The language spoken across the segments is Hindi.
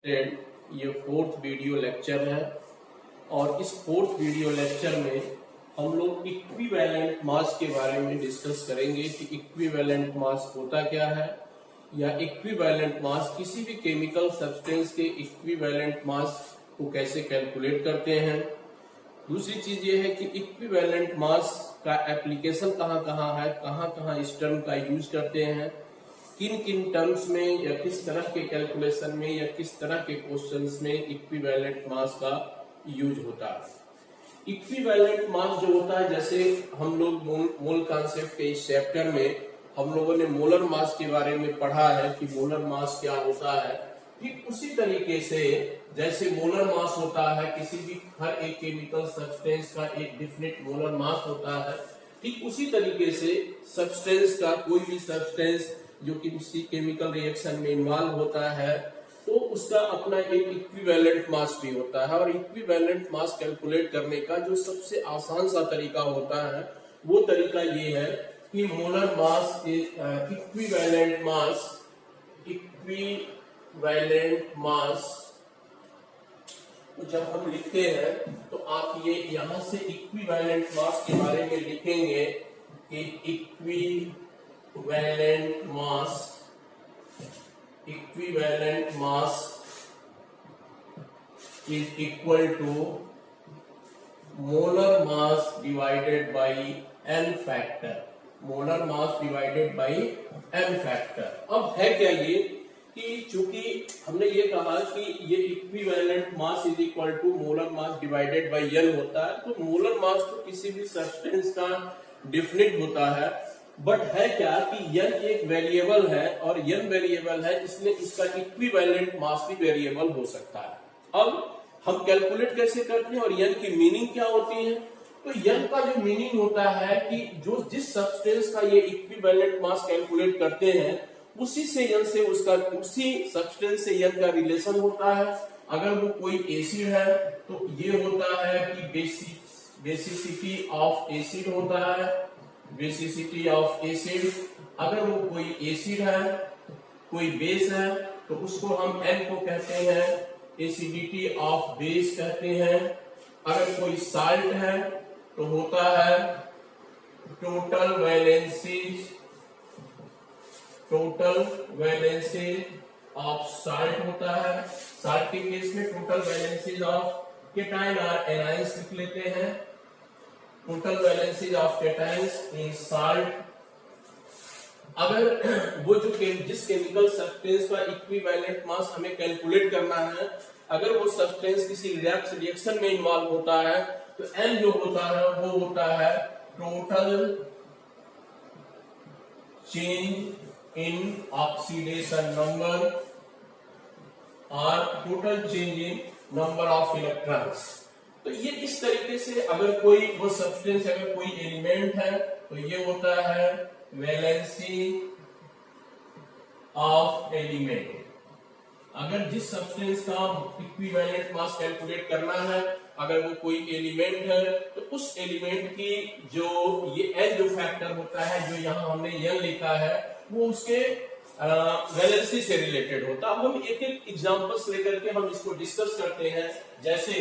ये फोर्थ वीडियो लेक्चर है और इस फोर्थ वीडियो लेक्चर में हम लोग इक्विवेलेंट मास के बारे में डिस्कस करेंगे कि इक्विवेलेंट मास होता क्या है या इक्विवेलेंट मास किसी भी केमिकल सब्सटेंस के इक्विवेलेंट मास को कैसे कैलकुलेट करते हैं। दूसरी चीज ये है कि इक्विवेलेंट मास का एप्लीकेशन कहाँ कहाँ है, कहाँ कहाँ इस टर्म का यूज करते हैं, किन किन टर्म्स में या किस तरह के कैलकुलेशन में या किस तरह के क्वेश्चंस में इक्विवेलेंट मास का यूज होता है। इक्विवेलेंट मास जो होता है, जैसे हम लोग मोल कॉन्सेप्ट के इस चैप्टर में हम लोगों ने मोलर मास के बारे में पढ़ा है कि मोलर मास क्या होता है। ठीक उसी तरीके से जैसे मोलर मास होता है, किसी भी हर एक केमिकल सब्सटेंस का एक डिफिनिट मोलर मास होता है, ठीक उसी तरीके से सब्सटेंस का कोई भी सब्सटेंस जो कि किसी केमिकल रिएक्शन में इन्वॉल्व होता है तो उसका अपना एक इक्विवेलेंट मास भी होता है। और इक्विवेलेंट मास कैलकुलेट करने का जो सबसे आसान सा तरीका होता है वो तरीका ये है कि मोलर मास इक्विवेलेंट मास जब हम लिखते हैं तो आप ये यहां से इक्विवेलेंट मास के बारे में लिखेंगे कि equivalent mass is equal to molar mass divided by n factor। Molar mass divided by m factor. अब है क्या ये कि चूंकि हमने ये कहा कि ये equivalent mass is equal to molar mass divided by n होता है, तो मोलर मास तो किसी भी सब्सटेंस का डिफिनिट होता है, बट है क्या कि n एक वेरिएबल है और n वेरिएबल है, इसलिए इसका इक्विवेलेंट मास भी वेरिएबल हो सकता है। अब हम कैलकुलेट कैसे करते हैं और n की मीनिंग क्या होती है? तो n का जो मीनिंग होता है कि जो जिस सब्सटेंस का ये इक्विवेलेंट मास कैलकुलेट करते हैं उसी से n से उसका उसी सब्सटेंस से n का रिलेशन होता है। अगर वो कोई एसिड है तो ये होता है कि बेसिसिटी ऑफ एसिड होता है, बेसिसिटी ऑफ एसिड। अगर वो कोई एसिड है, कोई बेस है, तो उसको हम n को कहते हैं एसिडिटी ऑफ बेस कहते हैं। अगर कोई साल्ट है तो होता है टोटल वैलेंसी ऑफ साल्ट होता है। साल्ट के केस में टोटल वैलेंसी ऑफ केटाइन और एनाइंस लिख लेते हैं। Total valency of cations in salt. अगर वो जो जिस केमिकल सब्सटेंस का इक्विवेलेंट मास हमें कैलकुलेट करना है, अगर वो सब्सटेंस किसी रिएक्शन में इन्वॉल्व होता है तो n जो होता है वो होता है total change in oxidation number और total change in number of electrons. तो ये इस तरीके से अगर कोई वो सब्सटेंस अगर कोई एलिमेंट है तो ये होता है वैलेंसी ऑफ एलिमेंट। अगर जिस सब्सटेंस का इक्विवेलेंट मास कैलकुलेट करना है, अगर वो कोई एलिमेंट है तो उस एलिमेंट की जो ये n जो फैक्टर होता है, जो यहाँ हमने n लिखा है, वो उसके वैलेंसी से रिलेटेड होता है। अब हम एक एक एग्जांपल्स लेकर के हम इसको डिस्कस करते हैं। जैसे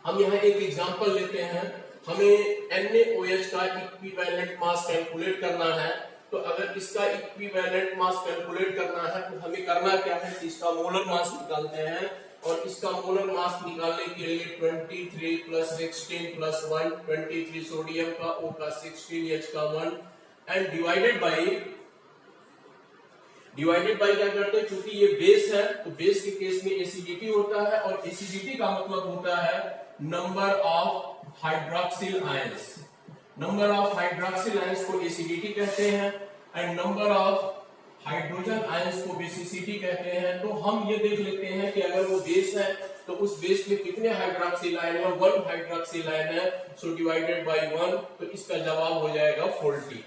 हम यहाँ एक एग्जांपल लेते हैं, हमें NaOH का इक्विवेलेंट मास कैलकुलेट करना है, तो अगर इसका इक्विवेलेंट मास कैलकुलेट करना है तो हमें करना क्या है कि इसका मोलर मास निकालते हैं। और इसका मोलर मास निकालने के लिए 23 प्लस 16 प्लस 1, 23 सोडियम का, O का 16, H का 1 एंड डिवाइडेड बाई क्या करते हैं, क्योंकि ये बेस है तो बेस के केस में एसिडिटी होता है और एसिडिटी का मतलब होता है number of hydroxyl ions. Number of hydroxyl ions को एसिडिटी कहते हैं and number of hydrogen ions को बेसिसिटी कहते हैं। तो हम ये देख लेते हैं कि अगर वो बेस है तो उस बेस में कितने हाइड्रोक्सिल आयन है, 1 हाइड्रोक्सिल आयन है, सो डिवाइडेड बाय 1, तो इसका जवाब हो जाएगा 40।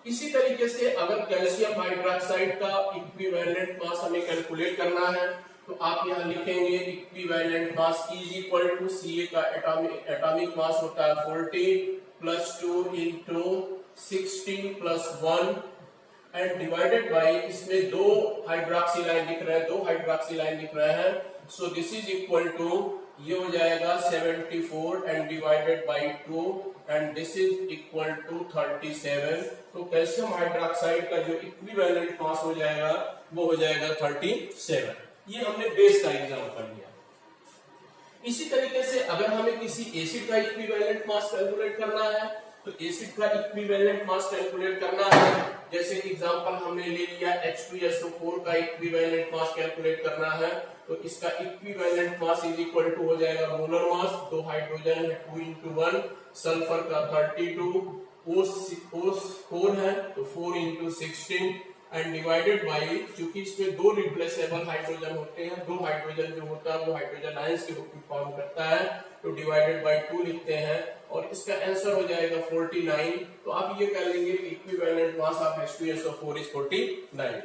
इसी तरीके से अगर कैल्शियम हाइड्रोक्साइड का इक्विवेलेंट मास हमें कैलकुलेट करना है तो आप यहाँ लिखेंगे equivalent mass is equal to Ca का एटॉमिक मास होता है 40 plus 2 into 16 plus 1 and divided by, इसमें 2 हाइड्रोक्सी लाइन दिख रहा है, 2 हाइड्रोक्सी लाइन दिख रहा है, so this is equal to, ये हो जाएगा 74 and divided by 2 and this is equal to 37। तो कैल्शियम हाइड्रोक्साइड का जो इक्विवेलेंट मास हो जाएगा वो हो जाएगा 37। ये हमने बेस का एग्जांपल लिया। इसी तरीके से अगर हमें किसी एसिड का इक्विवेलेंट मास कैलकुलेट करना है, तो एसिड का इक्विवेलेंट मास कैलकुलेट करना है, जैसे एग्जांपल हमने ले लिया H2SO4 का इक्विवेलेंट मास कैलकुलेट करना है, तो इसका equivalent mass is equal to हो जाएगा मोलर मास, 2 हाइड्रोजन है 2 into 1, सल्फर का 32, O4 है तो 4 into 16 एंड डिवाइडेड बाई, चूंकि इसमें 2 रिप्लेसेबल हाइड्रोजन होते हैं, 2 हाइड्रोजन जो होता है वो हाइड्रोजन आयंस के रूप में फॉर्म करता है, तो डिवाइडेड बाई 2 लिखते हैं और इसका आंसर हो जाएगा 49। तो आप ये कर लेंगे कि equivalent mass of H2SO4 is 49।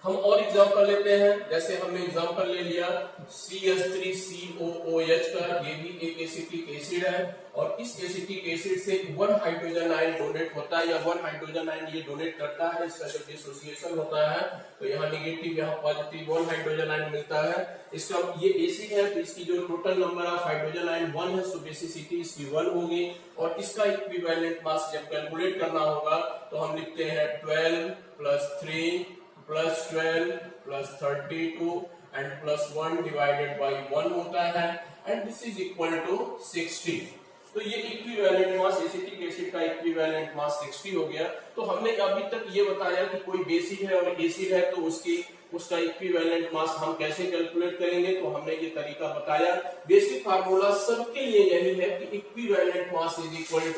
हम और एग्जांपल लेते हैं, जैसे हमने एग्जांपल ले लिया CH3COOH का, ये भी एक एसिटिक एसिड है और इस एसिटिक एसिड से 1 हाइड्रोजन आयन डोनेट होता है या 1 हाइड्रोजन आयन ये डोनेट करता है, इसका जब डिसोसिएशन होता है तो यहाँ निगेटिव यहाँ पॉजिटिव 1 हाइड्रोजन आयन मिलता है। इसका ये एसिड है तो इसकी जो total number of hydrogen ion 1 है, सो बेसिसिटी इसकी 1 होगी और इसका इक्विवेलेंट मास जब कैलकुलेट करना होगा तो हम लिखते हैं 12 + 3 + 12 + 32 एंड +1 डिवाइडेड बाई 1 होता है and this is equal to 60। तो ये इक्विवेलेंट मास, एसिटिक एसिड का इक्विवेलेंट मास 60 हो गया। तो हमने अभी तक ये बताया कि कोई बेसिक है और एसिड है तो उसका इक्विवेलेंट मास हम कैसे कैलकुलेट करेंगे, तो हमने ये तरीका बताया। बेसिक फार्मूला सबके लिए यही है कि equivalent mass is equal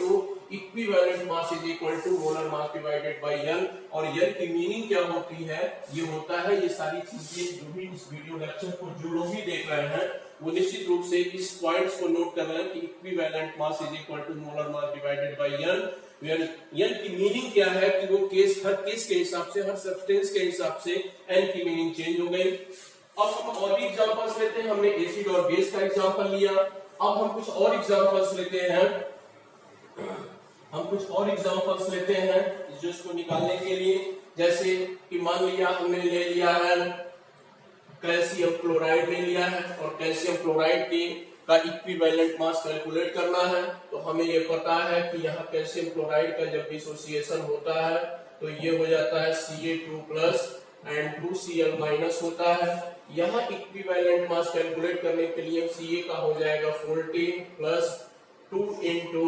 to molar mass divided by n, और n की मीनिंग क्या होती है, ये होता है, ये सारी चीजें जो भी इस वीडियो लेक्चर को जो लोग भी देख रहे हैं वो निश्चित रूप से इस पॉइंट्स को नोट कर लें कि equivalent mass is equal to molar mass divided by n, n की मीनिंग क्या है कि वो हर केस के हिसाब से, हर सब्सटेंस के हिसाब से n की मीनिंग चेंज हो गई। अब हम और भी एग्जांपल्स लेते हैं, हमने एसिड और बेस का एग्जांपल लिया, अब हम कुछ और एग्जांपल्स लेते हैं, जो इसको निकालने के लिए, जैसे कि मान लिया हमने ले लिया है कैल्शियम क्लोराइड ले लिया है और कैल्शियम क्लोराइड का इक्विवेलेंट मास कैलकुलेट करना है, तो हमें ये पता है कि यहाँ कैल्शियम क्लोराइड का जब डिसोसिएशन होता है तो ये हो जाता है Ca2+ एंड 2Cl- होता है। यहाँ इक्विवेलेंट मास कैलकुलेट करने के लिए Ca का हो जाएगा 40 + 2 into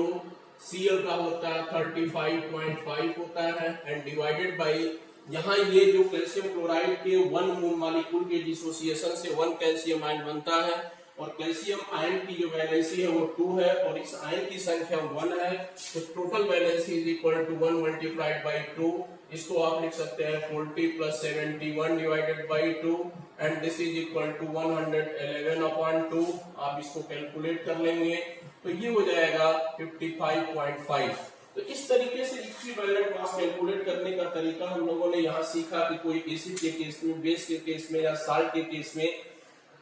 Cl का होता है 35.5 होता है एंड डिवाइडेड बाई, यहाँ ये जो कैल्शियम क्लोराइड के 1 मोल मॉलिक्यूल के डिसोसिएशन से 1 कैल्शियम आयन बनता है और कैल्शियम आयन की जो वैलेंसी है वो 2 है और इस आयन की संख्या 1 है, तो total valency is equal to 1 multiplied by 2। इसको आप लिख सकते हैं 40 + 71 divided by 2 and this is equal to 111/2। आप इसको कैलकुलेट कर लेंगे तो ये हो जाएगा 55.5। तो इस तरीके से इक्विवेलेंट मास कैलकुलेट करने का तरीका हम लोगों ने यहाँ सीखा कि कोई एसिड के केस में, बेस के केस में या साल्ट के केस में।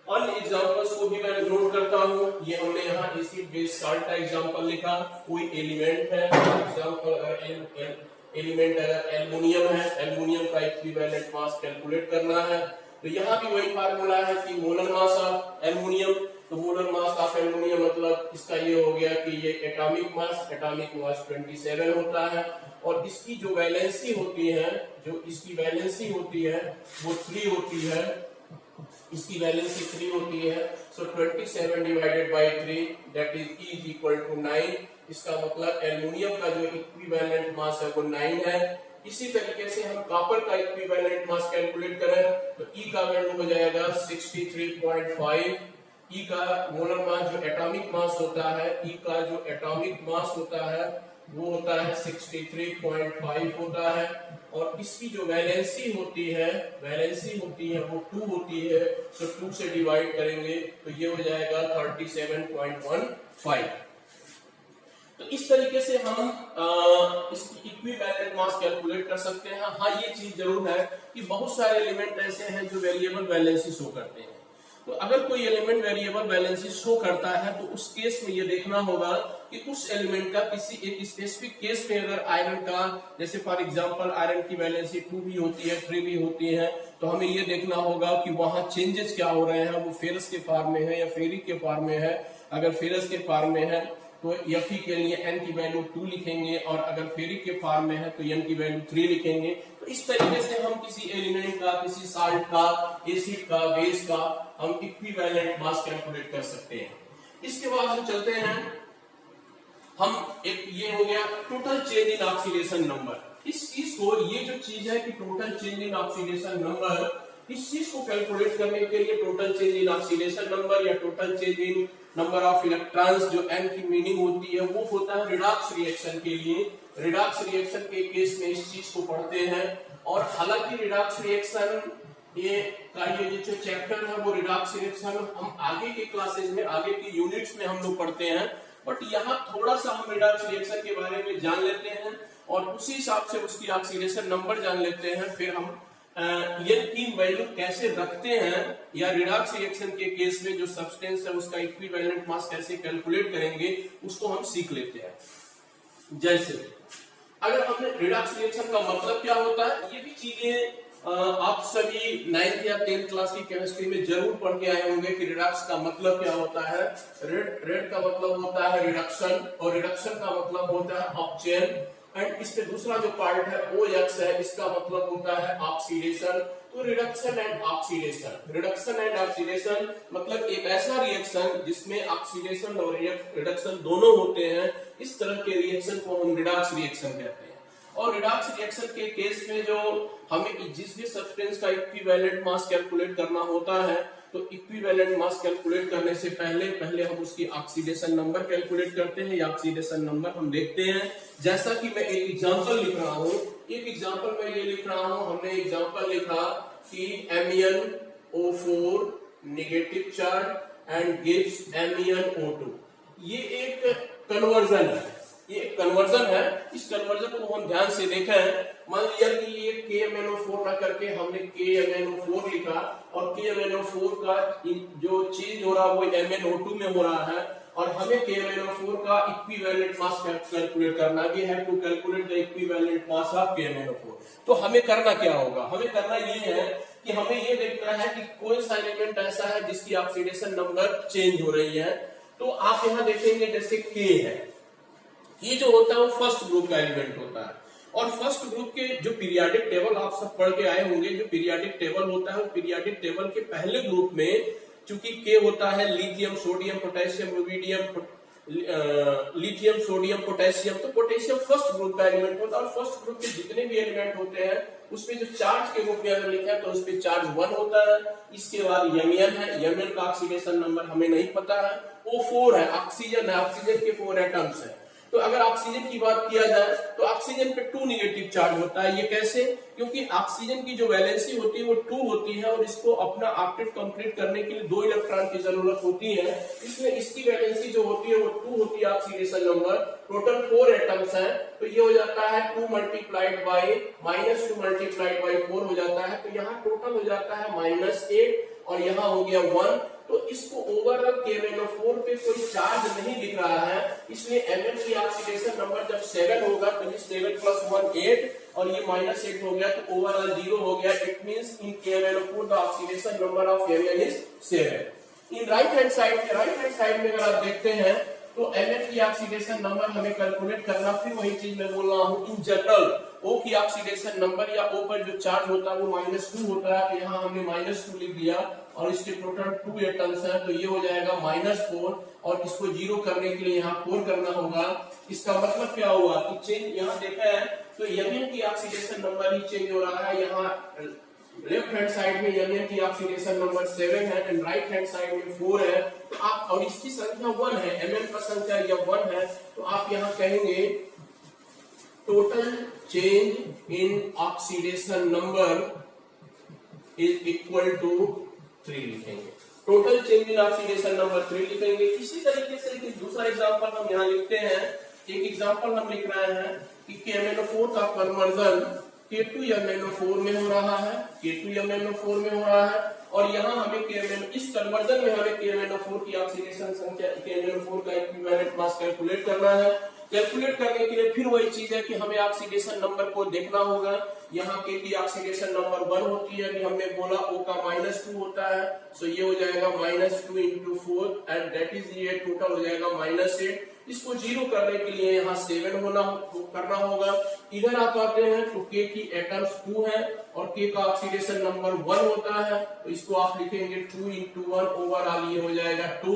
अन्य एग्जांपल्स को भी मैं नोट करता हूँ, ये हमने यहाँ एसिड बेस साल्ट का एग्जांपल लिखा। कोई एलिमेंट है, एग्जांपल एलिमेंट अगर एल्युमिनियम है, एल्युमिनियम का इक्विवेलेंट मास कैलकुलेट करना है, तो यहाँ भी वही फार्मूला है कि मोलर मास ऑफ एल्युमिनियम, तो मोलर मास ऑफ एल्युमिनियम मतलब इसका ये हो गया कि ये एटॉमिक मास 27 होता है और इसकी जो वैलेंसी होती है, वो 3 होती है, इसकी वैलेंसी 3 होती है, so 27 divided by 3 that is equal to 9। इसका मतलब एल्युमिनियम का जो इक्विवेलेंट मास है वो 9 है। इसी तरीके से हम कॉपर का इक्विवेलेंट मास कैलकुलेट करें तो E का वैल्यू हो जाएगा 63.5। E का मोलर मास जो एटॉमिक मास होता है, E का जो एटॉमिक मास होता है वो होता है 63.5 होता है और इसकी जो वैलेंसी होती है वो 2 होती है, तो 2 से डिवाइड करेंगे तो ये हो जाएगा 37.15। तो इस तरीके से हम इसकी इक्विवेलेंट मास कैलकुलेट कर सकते हैं। हाँ, ये चीज जरूर है कि बहुत सारे एलिमेंट ऐसे हैं जो वेरिएबल वैलेंसी शो करते हैं, तो अगर कोई एलिमेंट वेरिएबल वैलेंसी शो करता है तो उस केस में ये देखना होगा कि उस एलिमेंट का किसी एक स्पेसिफिक केस में अगर आयरन का, जैसे फॉर एग्जांपल आयरन की वैलेंसी 2 भी होती है, 3 भी होती है, तो हमें ये देखना होगा कि वहां चेंजेस क्या हो रहे हैं, वो फेरस के फॉर्म में है या फेरिक के फॉर्म में है। अगर फेरस के फॉर्म में है तो Fe के लिए n की वैल्यू 2 लिखेंगे, और अगर फेरिक के फॉर्म में है तो n की वैल्यू 3 लिखेंगे। तो इस तरीके से हम किसी एलिमेंट का, किसी साल्ट का, एसिड का, बेस का हम इक्विवेलेंट मास कैलकुलेट कर सकते हैं। इसके बाद हम चलते हैं, हम एक ये हो गया total change in oxidation number. इस चीज को, ये जो चीज है कि total change in oxidation number, इस चीज को कैलकुलेट करने के लिए total change in oxidation number या total change in number of electrons, जो n की मीनिंग होती है, वो होता है रिडॉक्स रिएक्शन के लिए। रिडॉक्स रिएक्शन के केस में इस चीज को पढ़ते हैं। और हालांकि रिडॉक्स रिएक्शन ये जो चैप्टर है वो रिडॉक्स रिएक्शन हम आगे के क्लासेस में, आगे की यूनिट्स में हम लोग पढ़ते हैं, बट यहाँ थोड़ा सा हम रिडॉक्स रिएक्शन के बारे में जान लेते हैं और उसी हिसाब से उसकी ऑक्सीडेशन नंबर जान लेते हैं। फिर हम ये तीन वैल्यू कैसे रखते हैं, या रिडॉक्स रिएक्शन के केस में जो सब्सटेंस है उसका इक्विवेलेंट मास कैसे कैलकुलेट करेंगे, उसको हम सीख लेते हैं। जैसे अगर हमने रिडॉक्स रिएक्शन का मतलब क्या होता है, ये भी चीजें आप सभी 9th या 10th क्लास की केमिस्ट्री में जरूर पढ़ के आए होंगे कि रिडॉक्स का मतलब क्या होता है। रेड का मतलब होता है रिडक्शन, और रिडक्शन का मतलब होता है ऑक्सीजन, एंड इस पे दूसरा जो पार्ट है OX है, इसका मतलब होता है ऑक्सीडेशन। तो reduction and oxidation, reduction and oxidation मतलब एक ऐसा रिएक्शन जिसमें ऑक्सीडेशन और रिडक्शन दोनों होते हैं, इस तरह के रिएक्शन को हम रिडॉक्स रिएक्शन कहते हैं। और रिडॉक्स रिएक्शन के केस में जो हमें जिस भी सब्सटेंस का इक्विवेलेंट मास कैलकुलेट करना होता है, तो इक्विवेलेंट मास कैलकुलेट करने से पहले हम उसकी ऑक्सीडेशन नंबर कैलकुलेट करते हैं, या ऑक्सीडेशन नंबर हम देखते हैं। जैसा कि मैं एक एग्जांपल लिख रहा हूँ, एक एग्जांपल मैं ये लिख रहा हूँ, हमने एग्जांपल लिखा कि MnO4 negative charge and gives MnO2। ये एक कन्वर्जन है, ये एक कन्वर्जन है। इस कन्वर्जन को हम ध्यान से देखें। मान लिया कि ये KMnO4 ना करके हमने KMnO4 लिखा, और KMnO4 का जो चेंज हो रहा है वो MnO2 में हो रहा है, और हमें KMnO4 का इक्विवेलेंट मास कैलकुलेट करना भी है, to calculate the equivalent mass of KMnO4। तो हमें करना क्या होगा, हमें करना ये है कि हमें ये देखना है कि कोई सा एलिमेंट ऐसा है जिसकी ऑक्सीडेशन नंबर चेंज हो रही है। तो आप यहाँ देखेंगे जैसे K है, ये जो होता है वो फर्स्ट ग्रुप का एलिमेंट होता है, और फर्स्ट ग्रुप के जो पीरियोडिक टेबल आप सब पढ़ के आए होंगे, जो पीरियोडिक टेबल होता है वो पीरियोडिक टेबल के पहले ग्रुप में चूंकि K होता है lithium, sodium, potassium, rubidium, lithium, sodium, potassium, तो पोटेशियम फर्स्ट ग्रुप का एलिमेंट होता है। और फर्स्ट ग्रुप के जितने भी एलिमेंट होते हैं उसमें जो चार्ज के रूप में अगर लिखा है तो उसमें चार्ज 1 होता है। इसके बाद Mn है, Mn का ऑक्सीडेशन नंबर हमें नहीं पता है। O4 है, ऑक्सीजन है, ऑक्सीजन के 4 एटम्स है। तो अगर ऑक्सीजन की बात किया जाए तो ऑक्सीजन पे 2 नेगेटिव चार्ज होता है। ये कैसे? क्योंकि ऑक्सीजन की जो वैलेंसी होती है वो 2 होती है, और इसको अपना ऑक्टेट कंप्लीट करने के लिए 2 इलेक्ट्रॉन की जरूरत होती है। इसमें इसकी वैलेंसी जो होती है वो 2 होती है ऑक्सीडेशन नंबर। टोटल 4 एटम्स हैं, तो ये हो जाता है 2 मल्टीप्लाइड बाय -2 मल्टीप्लाइड बाय 4 हो जाता है। तो यहाँ टोटल हो जाता है -8, और यहाँ हो गया 1। तो इसको ओवरऑल KMnO4 पे कोई चार्ज नहीं दिख रहा है, इसलिए Mn की ऑक्सीडेशन नंबर जब 7 होगा तो 7 + 1 8, और ये -8 हो गया तो ओवरऑल 0 हो गया। It means in KMnO4 the oxidation number of Mn is 7। In right hand side में अगर आप देखते हैं तो Mn की ऑक्सीडेशन नंबर हमें कैलकुलेट करना, फिर वही चीज मैं बोल रहा हूँ। इन जनरल O की ऑक्सीडेशन नंबर या O पर जो चार्ज होता है वो -2 होता है, तो यहाँ हमने -2 लिख दिया, और इसके टोटल 2 एटम्स हैं, तो ये हो जाएगा -4, और इसको 0 करने के लिए यहाँ 4 करना होगा। इसका मतलब क्या हुआ कि चेंज यहाँ देखा है तो Mn की ऑक्सीडेशन नंबर ही चेंज हो रहा है। यहाँ लेफ्ट हैंड साइड में Mn की ऑक्सीडेशन नंबर 7 है, एंड राइट हैंड साइड में 4 है। तो आप, और इसकी संख्या 1 है, Mn का संख्या या 1 है, तो आप यहाँ कहेंगे total change in oxidation number is equal to 3 लिखेंगे। Total change in oxidation number 3 लिखेंगे। इसी तरीके से एक दूसरा एग्जांपल हम यहाँ लिखते हैं। एक एग्जांपल हम लिख रहे हैं कि KMnO4 का कन्वर्जन K2MnO4 में हो रहा है, K2MnO4 में हो रहा है। और यहाँ हमें इस कन्वर्जन में हमें KMnO4 की ऑक्सीडेशन संख्या, KMnO4 का इक्विवेलेंट मास कैलकुलेट करना है। कैलकुलेट करने के लिए फिर वही चीज है कि हमें ऑक्सीडेशन नंबर को देखना होगा। यहाँ के की ऑक्सीडेशन नंबर 1 होती है, अभी हमने बोला O का -2 होता है, सो ये हो जाएगा -2 × 4 एंड दैट इज ये टोटल हो जाएगा -8। इसको 0 करने के लिए यहाँ 7 करना होगा। इधर आप आते हैं तो K की एटम्स 2 है और K का ऑक्सीडेशन नंबर 1 होता है, तो इसको आप लिखेंगे 2 × 1 ओवरऑल ये हो जाएगा 2।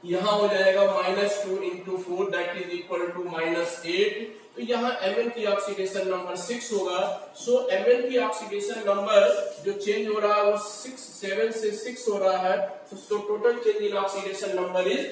यहाँ हो जाएगा -2 × 4 दैट इज इक्वल टू -8। तो यहाँ Mn की ऑक्सीडेशन नंबर 6 होगा। सो Mn की ऑक्सीडेशन नंबर जो चेंज हो रहा है वो 7 से 6 हो रहा है, तो total change in oxidation number is,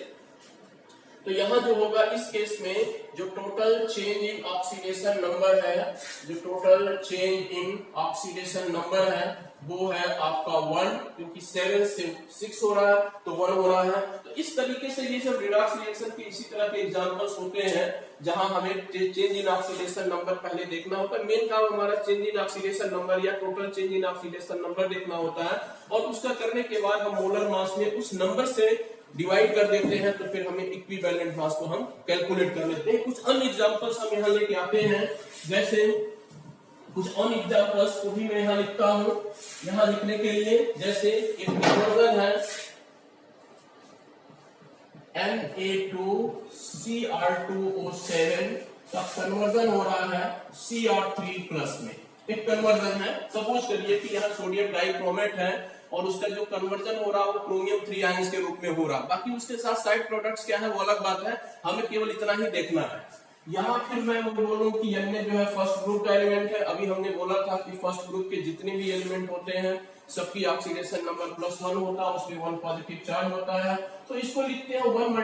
तो यहाँ जो होगा इस केस में जो total change in oxidation number है, जो total change in oxidation number है वो है आपका 1, क्योंकि 7 से 6 हो रहा है तो 1 हो रहा है। तो इस तरीके से ये सब रिडॉक्स रिएक्शन के इसी तरह के एग्जांपल्स होते हैं जहां हमें चेंज इन ऑक्सीडेशन नंबर पहले देखना होता है। मेन काम हमारा चेंज इन ऑक्सीडेशन नंबर या total change in oxidation number देखना होता है, और उसका करने के बाद हम मोलर मास में उस नंबर से डिवाइड कर देते हैं, तो फिर हमें इक्विवेलेंट मास को हम कैलकुलेट कर लेते हैं। कुछ अन्य एग्जांपल्स हम यहाँ लेके आते हैं, जैसे कुछ अन्य एग्जांपल्स को भी मैं यहाँ लिखता हूँ यहाँ लिखने के लिए। जैसे एक कन्वर्जन है Na2Cr2O7 का कन्वर्जन हो रहा है Cr3+ में। एक कन्वर्जन है, सपोज करिए कि यहाँ सोडियम डाइक्रोमेट है और उसका जो कन्वर्जन हो रहा है वो क्रोमियम 3 आयंस के रूप में हो रहा है। बाकी उसके साथ साइड प्रोडक्ट्स क्या है वो अलग बात है, हमें केवल इतना ही देखना है। यहाँ फिर मैं बोलूं कि Na जो है फर्स्ट ग्रुप का एलिमेंट है। अभी हमने बोला था कि फर्स्ट ग्रुप के जितने भी एलिमेंट होते हैं सबकी ऑक्सीडेशन नंबर +1 होता है, उसमें 1 पॉजिटिव चार्ज होता है। तो इसको लिखते हैं 1 ×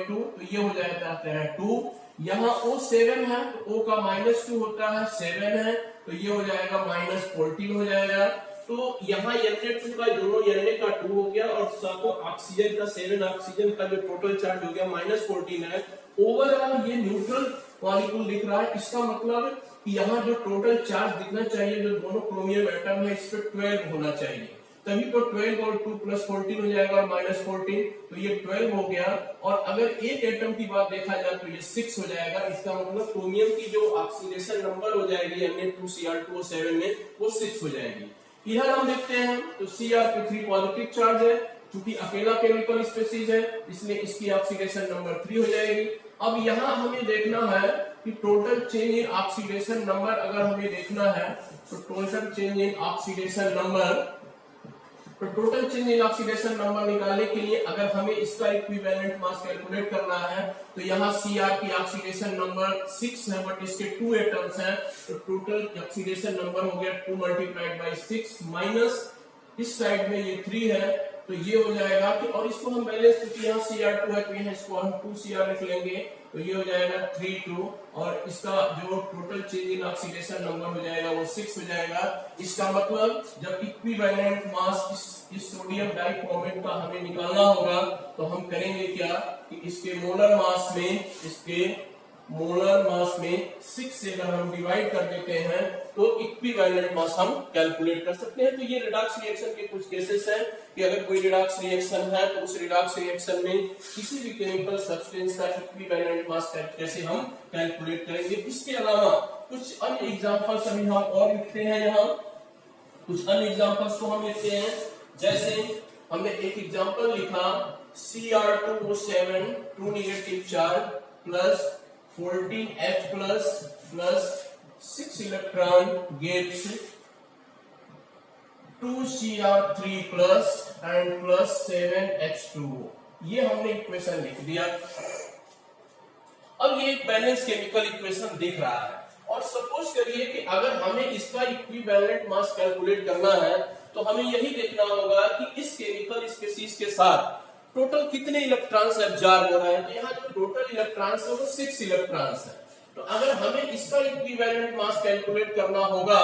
2, तो ये हो जाता है 2। यहाँ O7 है तो O का -2 होता है, 7 है तो ये हो जाएगा -14 हो जाएगा। तो यहाँ Na2 का दोनों Na का 2 हो गया और साथों ऑक्सीजन का 7 ऑक्सीजन का जो टोटल चार्ज हो गया -14 है। ओवरऑल ये न्यूट्रल मॉलिक्यूल दिख रहा है, इसका मतलब कि यहाँ जो टोटल चार्ज दिखना चाहिए जो दोनों क्रोमियम एटम है इस पे 12 होना चाहिए, तभी तो 12 और 2 + 14 हो जाएगा और -14, तो ये 12 हो गया। और अगर एक एटम की बात देखा जाए तो ये 6 हो जाएगा। इसका मतलब क्रोमियम की जो ऑक्सीडेशन नंबर हो जाएगी Na2Cr2O7 में वो 6 हो जाएगी। इधर हम देखते हैं तो Cr पे 3 पॉजिटिव चार्ज है, क्योंकि अकेला केमिकल स्पीशीज है इसलिए इसकी ऑक्सीडेशन नंबर 3 हो जाएगी। अब यहाँ हमें देखना है कि total change in oxidation number अगर हमें देखना है तो total change in oxidation number, तो total change in oxidation number निकालने के लिए अगर हमें इसका इक्विवेलेंट मास कैलकुलेट करना है तो यहाँ Cr की ऑक्सीडेशन नंबर 6 है बट इसके 2 एटम्स हैं, तो टोटल ऑक्सीडेशन नंबर हो गया 2 × 6 माइनस इस साइड में ये 3 है, तो ये हो जाएगा कि, और इसको हम बैलेंस क्योंकि यहाँ Cr2 है तो यहाँ इसको हम 2Cr लिख लेंगे, तो ये हो जाएगा 3 और इसका जो total change in oxidation number हो जाएगा वो 6 हो जाएगा। इसका मतलब जब इक्विवेलेंट मास इस सोडियम डाइक्रोमेट का हमें निकालना होगा तो हम करेंगे क्या कि इसके मोलर मास में, इसके मोलर मास में 6 से अगर हम डिवाइड कर देते हैं तो इक्विवेलेंट मास हम कैलकुलेट कर सकते हैं। तो ये रिडॉक्स रिएक्शन के कुछ केसेस हैं कि अगर कोई रिडॉक्स रिएक्शन है तो उस रिडॉक्स रिएक्शन में किसी भी केमिकल सब्सटेंस का इक्विवेलेंट मास कैसे हम कैलकुलेट करेंगे। इसके अलावा कुछ अन्य एग्जांपल्स अभी हम और लिखते हैं, यहाँ कुछ अन्य एग्जांपल्स को हम लिखते हैं। जैसे हमने एक एग्जांपल लिखा Cr2O7 2 negative charge plus 14H plus 6 electron gives 2Cr3 plus and plus 7H2O। ये हमने इक्वेशन लिख दिया। अब ये एक बैलेंस केमिकल इक्वेशन दिख रहा है और सपोज करिए कि अगर हमें इसका इक्विवेलेंट मास कैलकुलेट करना है तो हमें यही देखना होगा कि इस केमिकल स्पीशीज के साथ टोटल कितने इलेक्ट्रॉन्स एब्जॉर्ब हो रहे हैं। तो यहाँ जो टोटल इलेक्ट्रॉन्स है वो 6 इलेक्ट्रॉन्स है। तो अगर हमें इसका इक्विवेलेंट मास कैलकुलेट करना होगा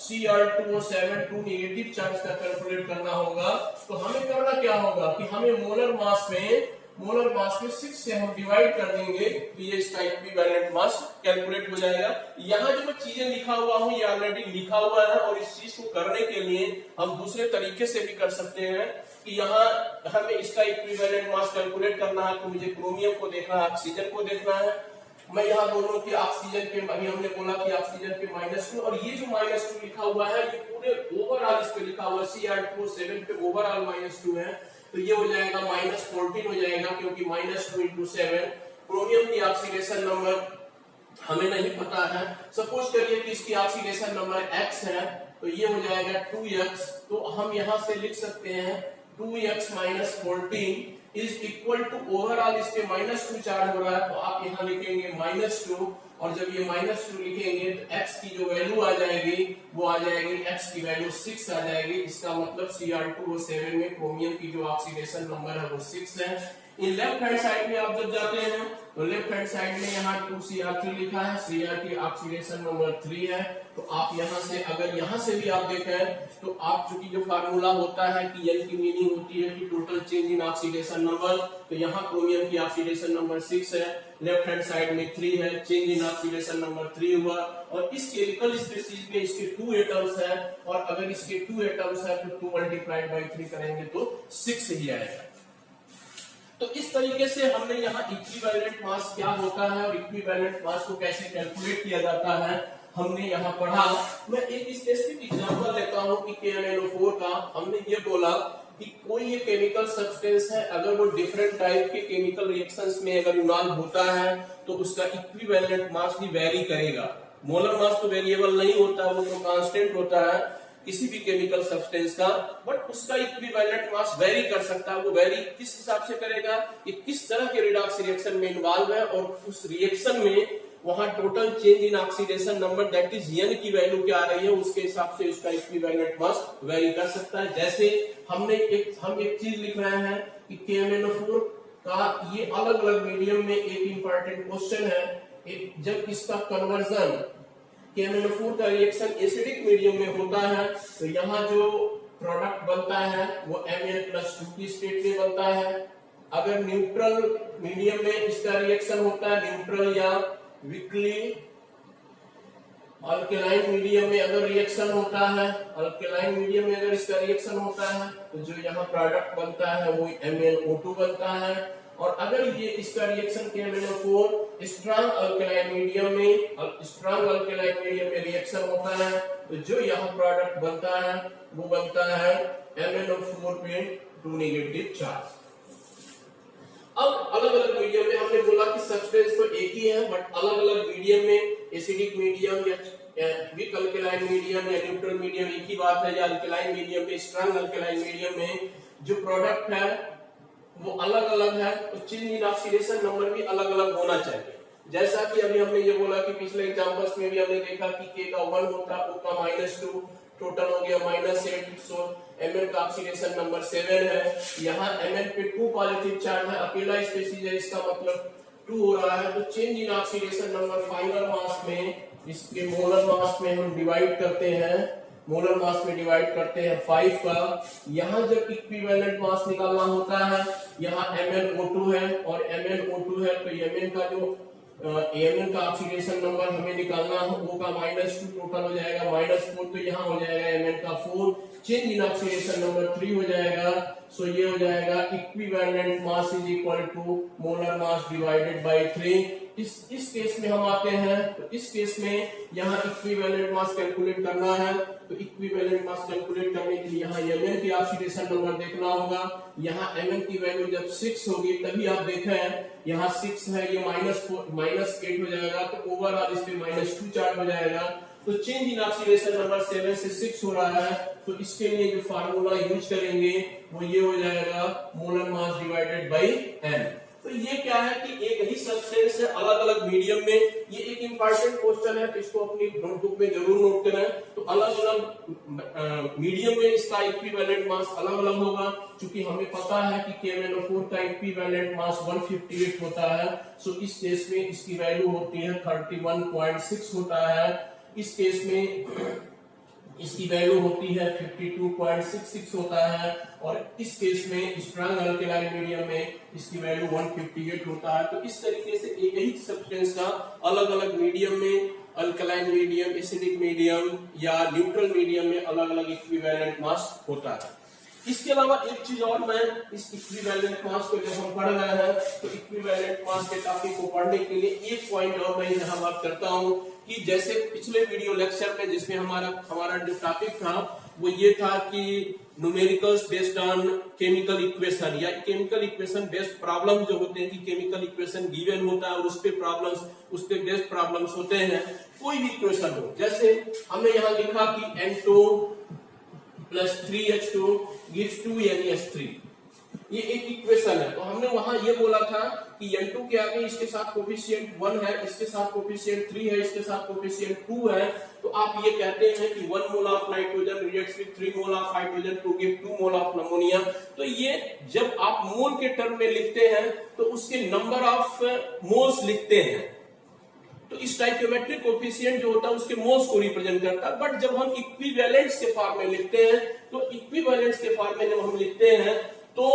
Cr2O7 2 नेगेटिव चार्ज का कैलकुलेट करना होगा तो हमें करना क्या होगा कि हमें मोलर मास में मोलर मास में 6 से हम डिवाइड कर देंगे तो ये इसका इक्विवेलेंट मास कैलकुलेट हो जाएगा। यहाँ जो मैं चीजें लिखा हुआ हूँ ये ऑलरेडी लिखा हुआ है, और इस चीज को करने के लिए हम दूसरे तरीके से भी कर सकते हैं कि यहाँ हमें इसका इक्विवेलेंट मास कैलकुलेट करना है तो मुझे क्रोमियम को देखना है, ऑक्सीजन को देखना है। मैं यहाँ बोलूँ कि ऑक्सीजन के, अभी हमने बोला कि ऑक्सीजन के -2, और ये जो -2 लिखा हुआ है ये पूरे ओवरऑल इस पे लिखा हुआ है, Cr2O7 पे ओवरऑल -2 है, तो ये हो जाएगा -14 हो जाएगा, क्योंकि -2 × 7 क्रोमियम की ऑक्सीडेशन नंबर हमें नहीं पता है। सपोज करिए कि इसकी ऑक्सीडेशन नंबर x है, तो ये हो जाएगा 2x, तो हम यहाँ से लिख सकते हैं 2x - 14 is equal to overall इस पे -2 चार्ज हो रहा है, तो आप यहाँ लिखेंगे -2, और जब ये -2 लिखेंगे तो x की जो वैल्यू आ जाएगी वो आ जाएगी, x की वैल्यू 6 आ जाएगी। इसका मतलब Cr2O7 में क्रोमियम की जो ऑक्सीडेशन नंबर है वो 6 है। इन लेफ्ट हैंड साइड में आप जब जाते हैं तो लेफ्ट हैंड साइड में यहाँ 2Cr3 लिखा है, Cr की ऑक्सीडेशन नंबर 3 है, तो आप यहाँ से, अगर यहाँ से भी आप देखें तो आप, चूंकि जो फार्मूला होता है कि N की मीनिंग होती है कि total change in oxidation number, तो यहाँ क्रोमियम की ऑक्सीडेशन नंबर 6 है, लेफ्ट हैंड साइड में 3 है, चेंज इन ऑक्सीडेशन नंबर 3 हुआ, और इस केमिकल स्पीशीज में इसके 2 एटम्स है, और अगर इसके 2 एटम्स है तो 2 × 3 करेंगे तो 6 ही आएगा। तो इस तरीके से हमने यहाँ इक्विवेलेंट मास क्या होता है और इक्विवेलेंट मास को कैसे कैलकुलेट किया जाता है हमने यहाँ पढ़ा। मैं एक स्पेसिफिक एग्जांपल लेता हूँ कि KMnO4 का। हमने ये बोला कि कोई ये केमिकल सब्सटेंस है, अगर वो डिफरेंट टाइप के केमिकल रिएक्शंस में अगर इन्वॉल्व होता है तो उसका इक्विवेलेंट मास भी वेरी करेगा। मोलर मास तो वेरिएबल नहीं होता, वो तो कांस्टेंट होता है किसी भी केमिकल सब्सटेंस का, बट उसका इक्विवेलेंट मास वेरी कर सकता है। वो वेरी किस हिसाब से करेगा कि किस तरह के रिडॉक्स रिएक्शन में इन्वॉल्व है, और उस रिएक्शन में वहां total change in oxidation number that is N की वैल्यू क्या आ रही है, उसके हिसाब से उसका इक्विवेलेंट मास वेरी कर सकता है। जैसे हम एक चीज लिख रहे हैं कि KMnO4 का ये अलग अलग मीडियम में एक इंपॉर्टेंट क्वेश्चन है, जब इसका कन्वर्जन KMnO4 का रिएक्शन एसिडिक मीडियम में होता है तो यहाँ जो प्रोडक्ट बनता है वो Mn+2 की स्टेट में बनता है। अगर न्यूट्रल मीडियम में इसका रिएक्शन होता है, न्यूट्रल या वीकली अल्केलाइन मीडियम में अगर रिएक्शन होता है, अल्केलाइन मीडियम में अगर इसका रिएक्शन होता है तो जो यहाँ प्रोडक्ट बनता है वो MnO2 बनता है। और अगर ये इसका reaction KMnO4 strong alkaline medium में रिएक्शन होता है तो जो यहाँ प्रोडक्ट बनता है वो बनता है MnO4 पे 2 नेगेटिव चार्ज। अब अलग अलग मीडियम में हमने बोला कि सब्सटेंस तो एक ही है, बट अलग अलग मीडियम में, एसिडिक मीडियम या वीक अल्केलाइन मीडियम या न्यूट्रल मीडियम एक ही बात है, या अल्केलाइन मीडियम में, स्ट्रांग अल्केलाइन मीडियम में जो प्रोडक्ट है वो अलग अलग है, तो चेंज इन ऑक्सीडेशन नंबर भी अलग अलग होना चाहिए। जैसा कि अभी हमने ये बोला कि पिछले एग्जांपल्स में भी हमने देखा कि K का 1 होता, O का -2, टोटल हो गया -8, सो Mn का ऑक्सीडेशन नंबर 7 है। यहाँ Mn पे 2 पॉजिटिव चार्ज है, अकेला स्पीशीज है, इसका मतलब 2 हो रहा है, तो change in oxidation number final mass में, इसके मोलर मास में हम डिवाइड करते हैं, मोलर मास में डिवाइड करते हैं 5 का। यहाँ जब इक्विवेलेंट मास निकालना होता है, यहाँ MnO2 है और MnO2 है, तो Mn का जो Mn का ऑक्सीडेशन नंबर हमें निकालना है, O का -2 टोटल हो जाएगा -4, तो यहाँ हो जाएगा Mn का 4, चेंज इन ऑक्सीडेशन नंबर 3 हो जाएगा। सो ये हो जाएगा equivalent mass is equal to molar mass divided by 3। इस केस में हम आते हैं, तो इस केस में यहाँ इक्विवेलेंट मास कैलकुलेट करना है, तो इक्विवेलेंट मास कैलकुलेट करने के लिए यहाँ Mn की ऑक्सीडेशन नंबर देखना होगा। यहाँ Mn की वैल्यू जब 6 होगी तभी आप देखें यहाँ 6 है, ये -8 हो जाएगा, तो ओवरऑल इस पे -2 चार्ज हो जाएगा। तो चेंज इन ऑक्सीडेशन नंबर 7 से 6 हो रहा है, तो इसके लिए जो फार्मूला यूज करेंगे वो ये हो जाएगा molar mass divided by n। तो ये क्या है कि एक ही सब्सटेंस है अलग अलग मीडियम में, ये एक इंपॉर्टेंट क्वेश्चन है, तो इसको अपनी नोटबुक में जरूर नोट करें। तो अलग अलग मीडियम में इसका इक्विवेलेंट मास अलग अलग होगा, क्योंकि हमें पता है कि KMnO4 का इक्विवेलेंट मास 158 होता है, सो इस केस में इसकी वैल्यू होती है 31.6 होता है। इस केस में इसकी वैल्यू होती है 52.66 होता है, और इस केस में स्ट्रॉन्ग अल्कलाइन मीडियम में इसकी वैल्यू 158 होता है। तो इस तरीके से एक ही सब्सटेंस का अलग अलग मीडियम में, अल्कलाइन मीडियम, एसिडिक मीडियम या न्यूट्रल मीडियम में अलग अलग इक्विवेलेंट मास होता है। इसके अलावा एक चीज और, मैं इस इक्विवेलेंट मास को जब हम पढ़ रहे हैं तो इक्विवेलेंट मास के टॉपिक को पढ़ने के लिए एक पॉइंट और मैं यहाँ बात करता हूँ कि जैसे पिछले वीडियो लेक्चर में जिसमें हमारा जो टॉपिक था वो ये था कि numericals based on chemical equation या केमिकल इक्वेशन बेस्ड प्रॉब्लम जो होते हैं कि केमिकल इक्वेशन गिवन होता है और उस पे बेस्ड प्रॉब्लम्स होते हैं। कोई भी इक्वेशन हो, जैसे हमने यहाँ लिखा कि N2 plus 3H2 gives 2NH3, ये एक इक्वेशन है। तो हमने वहां ये बोला था कि N2 के आगे इसके साथ कोफिशिएंट 1 है, इसके साथ कोफिशिएंट 3 है, इसके साथ कोफिशिएंट 2 है। तो आप ये कहते हैं कि 1 mole of nitrogen reacts with 3 mole of hydrogen to give 2 mole of ammonia. तो ये जब आप मोल के टर्म में लिखते हैं तो उसके नंबर ऑफ मोल्स लिखते हैं, तो स्टोइकियोमेट्रिक कोफिशिएंट जो होता है उसके मोल्स को रिप्रेजेंट करता है। बट जब हम इक्विवेलेंट्स के फॉर्म में लिखते हैं तो इक्विवेलेंट्स के फॉर्म में जब हम लिखते हैं तो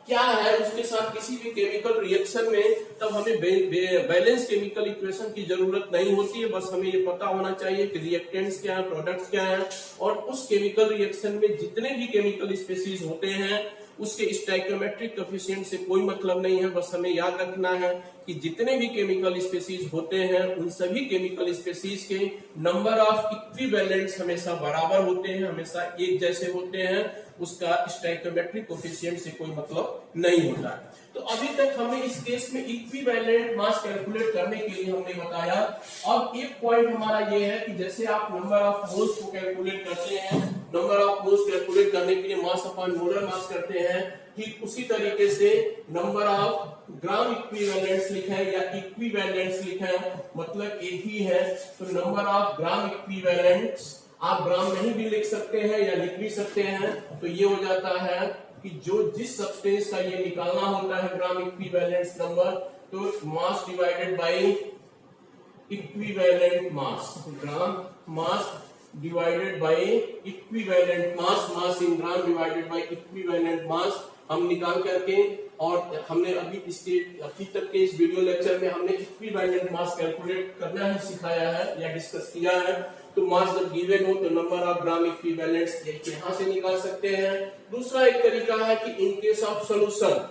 क्या है, उसके साथ किसी भी केमिकल रिएक्शन में तब हमें बैलेंस केमिकल इक्वेशन की जरूरत नहीं होती है। बस हमें ये पता होना चाहिए कि रिएक्टेंट्स क्या है, प्रोडक्ट्स क्या है, और उस केमिकल रिएक्शन में जितने भी केमिकल स्पीशीज होते हैं उसके स्टोइकियोमेट्रिक कोफिशिएंट से कोई मतलब नहीं है। बस हमें याद रखना है कि जितने भी केमिकल स्पीशीज होते हैं उन सभी केमिकल स्पीशीज के नंबर ऑफ इक्विवेलेंट्स हमेशा बराबर होते हैं, हमेशा एक जैसे होते हैं, उसका स्टोइकियोमेट्रिक कोफिशिएंट से कोई मतलब नहीं होता है। तो अभी तक हमने इस केस में इक्विवेलेंट मास कैलकुलेट करने के लिए हमने बताया। अब एक पॉइंट हमारा ये है कि जैसे आप नंबर ऑफ मोल्स को कैलकुलेट करते हैं, नंबर ऑफ मोल्स कैलकुलेट करने के लिए मास अपॉन मोलर मास करते हैं, ठीक उसी तरीके से नंबर ऑफ ग्राम इक्विवेलेंट्स लिखें या इक्विवेलेंट्स लिखें, मतलब एक ही है। तो नंबर ऑफ ग्राम इक्विवेलेंट्स आप ग्राम नहीं भी लिख सकते हैं या लिख भी सकते हैं। तो ये हो जाता है कि जो जिस सब्सटेंस का ये निकालना होता है ग्राम इक्विवेलेंट्स नंबर, तो मास divided by equivalent mass, gram mass divided by equivalent mass, mass in gram divided by equivalent मास हम निकाल करके, और हमने अभी तक के इस वीडियो लेक्चर में हमने इक्विवेलेंट मास कैलकुलेट करना है सिखाया है या डिस्कस किया है। तो मास जब गिवन हो तो नंबर ऑफ ग्राम इक्विवेलेंट्स यहां से निकाल सकते हैं। दूसरा एक तरीका है कि इन केस ऑफ सोल्यूशन,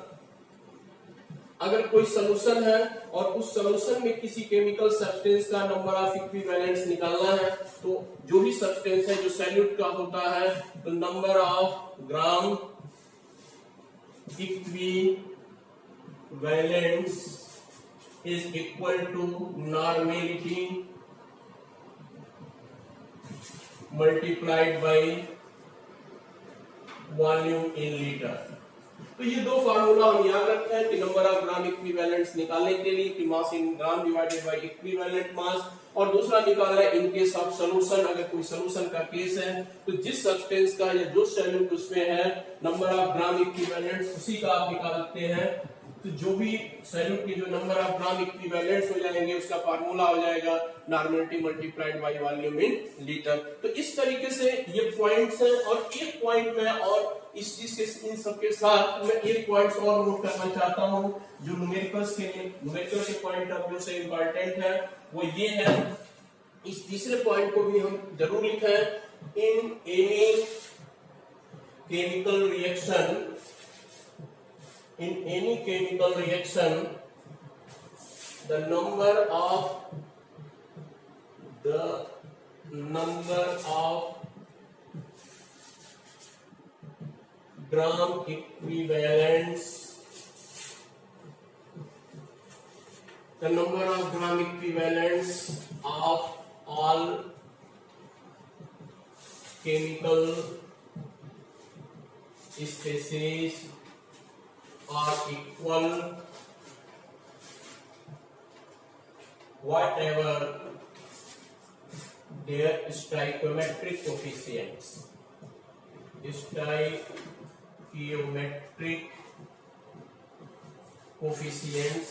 अगर कोई सोल्यूशन है और उस सोल्यूशन में किसी केमिकल सब्सटेंस का नंबर ऑफ इक्विवेलेंट्स निकालना है, तो जो भी सब्सटेंस है जो सॉल्यूट का होता है तो number of gram equivalents is equal to normality multiplied by volume in litre. तो ये दो फार्मूला हम याद रखते हैं कि नंबर ऑफ ग्राम इक्विवेलेंट्स निकालने के लिए कि mass in gram divided by equivalent mass, और दूसरा निकालना है इन केस ऑफ सॉल्यूशन, अगर कोई सॉल्यूशन का केस है तो जिस सब्सटेंस का या जो सॉल्यूट उसमें है नंबर ऑफ ग्राम इक्विवेलेंट्स उसी का आप निकालते हैं। तो जो भी सॉल्यूट की जो नंबर ऑफ ग्राम इक्विवेलेंट्स हो जाएंगे उसका फार्मूला हो जाएगा normality multiplied by volume in litre. तो इस तरीके से ये पॉइंट्स हैं। और एक पॉइंट में और इस चीज के इन सबके साथ मैं एक पॉइंट और नोट करना चाहता हूं जो न्यूमेरिकल्स के पॉइंट ऑफ व्यू से इंपॉर्टेंट है, वो ये है, इस तीसरे पॉइंट को भी हम जरूर लिखें। इन any chemical reaction, in any chemical reaction the number of gram equivalents, the number of gram equivalents of all chemical species are equal whatever their stoichiometric coefficients. Stoichiometric coefficients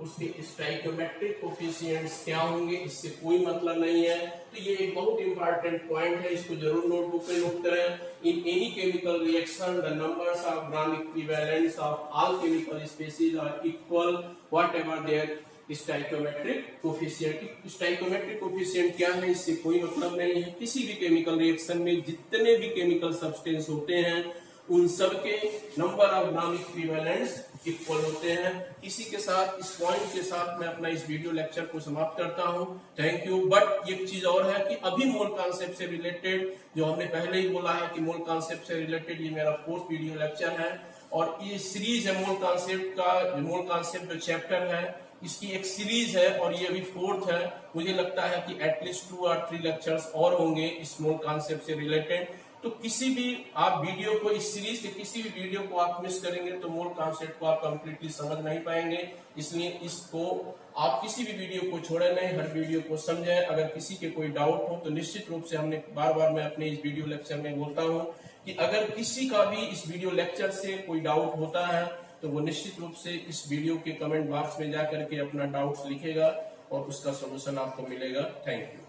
उसके स्टोइकोमेट्रिक कोफिशिएंट्स क्या होंगे, इससे कोई मतलब नहीं है। तो ये एक बहुत इंपॉर्टेंट पॉइंट है, इसको जरूर नोटबुक में नोट करें। In any chemical reaction the numbers of gram equivalents of all chemical species are equal whatever their stoichiometric coefficient. Stoichiometric coefficient क्या है, इससे कोई मतलब नहीं है। किसी भी केमिकल रिएक्शन में जितने भी केमिकल सब्सटेंस होते हैं उन सब के number of gram equivalents equal होते हैं। इसी के साथ, इस पॉइंट के साथ मैं अपना इस वीडियो लेक्चर को समाप्त करता हूं। Thank you. बट एक चीज और है कि अभी मोल कॉन्सेप्ट से रिलेटेड, जो हमने पहले ही बोला है कि मोल कॉन्सेप्ट से रिलेटेड ये मेरा 4th वीडियो लेक्चर है और ये सीरीज है मोल कॉन्सेप्ट का। मोल कॉन्सेप्ट जो चैप्टर है इसकी एक सीरीज है और ये अभी 4th है। मुझे लगता है कि एटलीस्ट 2 और 3 लेक्चर्स और होंगे इस मोल कॉन्सेप्ट से रिलेटेड। तो किसी भी आप वीडियो को, इस सीरीज के किसी भी वीडियो को आप मिस करेंगे तो मोल कॉन्सेप्ट को आप कंप्लीटली समझ नहीं पाएंगे। इसलिए इसको आप किसी भी वीडियो को छोड़े नहीं, हर वीडियो को समझें। अगर किसी के कोई डाउट हो तो निश्चित रूप से, हमने बार बार मैं अपने इस वीडियो लेक्चर में बोलता हूं कि अगर किसी का भी इस वीडियो लेक्चर से कोई डाउट होता है तो वो निश्चित रूप से इस वीडियो के कमेंट बॉक्स में जाकर के अपना डाउट्स लिखेगा और उसका सोल्यूशन आपको मिलेगा। Thank you.